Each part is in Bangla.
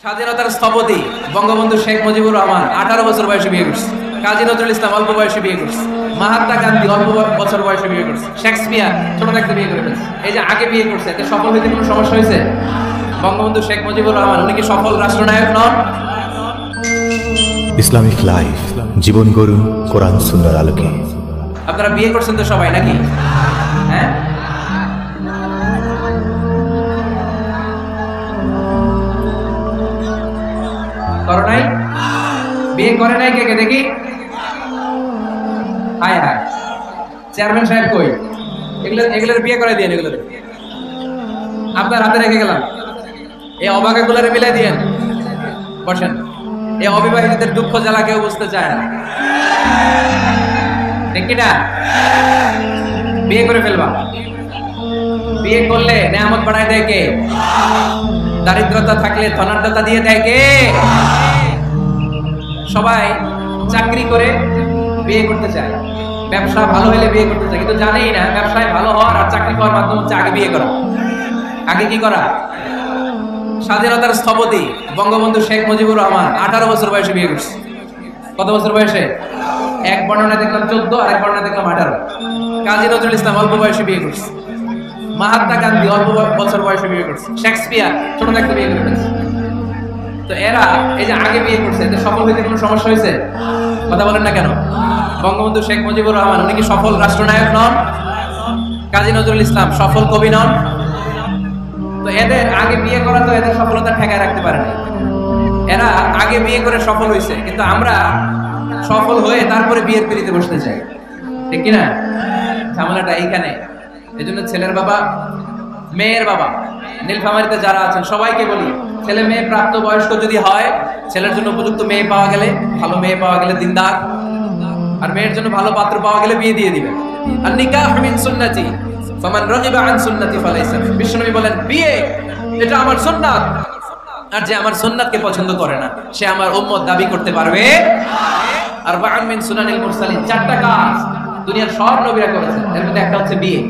স্বাধীনতার স্থপতি বঙ্গবন্ধু শেখ মুজিবুর রহমান 18 বছর বয়সে বিয়ে করছে। কাজী নজরুল ইসলাম অল্প বয়সে বিয়ে করছে। মহাত্মা গান্ধী অল্প বছর বয়সে বিয়ে করছে। শেক্সপিয়ার ছোট থাকতে বিয়ে করে ফেলছে। এই যে আগে বিয়ে করছে, এতে সফল হইতে কোনো সমস্যা হয়েছে? বঙ্গবন্ধু শেখ মুজিবুর রহমান উনি কি সফল রাষ্ট্রনায়ক নন? ইসলামিক লাইফ জীবন গড়ুন কোরআন সুন্নাহর আলোকে। আপনারা বিয়ে করছেন তো সবাই নাকি? হ্যাঁ, করো নাই? বিয়ে করে নাই কে কে দেখি? হায় হায়, চেয়ারম্যান সাহেব কই? এগুলোর বিয়ে করে দিয়েন। এগুলোর আপনার হাতে রেখে গেলাম। এই অবাকাগুলোরে মিলাই দিয়েন। বসেন। এই অবিবাহিতদের দুঃখ জ্বালা কেউ বুঝতে চায় না, ঠিক কিনা? বিয়ে করে ফেলবা। বিয়ে করলে নেয়ামত বাড়ায় দেয় কে? দারিদ্রতা থাকলে ধনাঢ্যতা দিয়ে দেয় কে? সবাই চাকরি করে বিয়ে করতে চায়, ব্যবসা ভালো হলে বিয়ে করতে চায়, কিন্তু জানেই না ব্যবসায় ভালো হওয়ার আর চাকরি করার মাধ্যম হচ্ছে আগে বিয়ে করা। আগে কি করা? স্বাধীনতার স্থপতি বঙ্গবন্ধু শেখ মুজিবুর রহমান 18 বছর বয়সে বিয়ে করছে। কত বছর বয়সে? এক বর্ণনা দেখলাম 14, আর এক বর্ণনা দেখলাম 18। কাজী নজরুল ইসলাম অল্প বয়সে বিয়ে করছে। মহাত্মা গান্ধী অল্প বছর বয়সে বিয়ে করছে। শেক্সপিয়ার ছোট থাকতে বিয়ে করে ফেলছে। তো এরা এই যে আগে বিয়ে করছে, এতে সফল হইতে কোনো সমস্যা হয়েছে? কথা বলেন না কেন? বঙ্গবন্ধু শেখ মুজিবুর রহমান উনি কি সফল রাষ্ট্রনায়ক নন? কাজী নজরুল ইসলাম সফল কবি নন? তো এদের আগে বিয়ে করা তো এদের সফলতা ঠেকায় রাখতে পারে না। এরা আগে বিয়ে করে সফল হয়েছে, কিন্তু আমরা সফল হয়ে তারপরে বিয়ের পিড়িতে বসতে চাই, ঠিক কিনা? ঝামেলাটা এইখানে। এই জন্য ছেলের বাবা, মেয়ের বাবা, নীলফামারীতে যারা আছেন সবাইকে বলি, ছেলে মেয়ে প্রাপ্ত বয়স্ক যদি হয়, ছেলের জন্য উপযুক্ত মেয়ে পাওয়া গেলে, ভালো মেয়ে পাওয়া গেলে দিনদার, আর মেয়ের জন্য ভালো পাত্র পাওয়া গেলে বিয়ে দিয়ে দিবেন। আর নিকাহ মিন সুন্নতি ফামান রাগিবা আন সুন্নতি ফালাইসা। বিশ্বনবী বলেন, বিয়ে এটা আমার সুন্নাত, আর যে আমার সুন্নাতকে পছন্দ করে না সে আমার উম্মত দাবি করতে পারবে। আর বা'আন মিন সুনানিল মুরসালিন, 4টা কাজ দুনিয়ার সব নবীরা করেছেন, এর মধ্যে একটা হচ্ছে বিয়ে।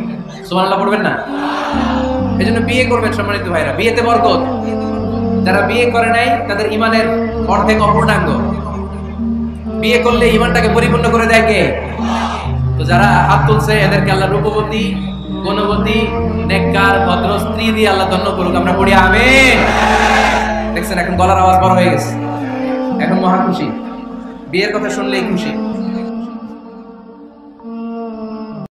সুবহানাল্লাহ পড়বেন না? এজন্য বিয়ে করবেন সম্মানিত ভাইরা, বিয়েতে বরকত। যারা বিয়ে করে নাই তাদের ঈমানের অর্ধেক অপূর্ণাঙ্গ। বিয়ে করলে ঈমানটাকে পরিপূর্ণ করে দেয় কে? তো যারা হাত তুলছে এদেরকে আল্লাহ রূপবতী, গুণবতী, নেককার, ভদ্র স্ত্রী দিয়ে আল্লাহ ধন্য করুক। আমরা পড়ি আমিন। দেখছেন এখন গলার আওয়াজ বড় হয়ে গেছে, এখন মহা খুশি, বিয়ের কথা শুনলেই খুশি।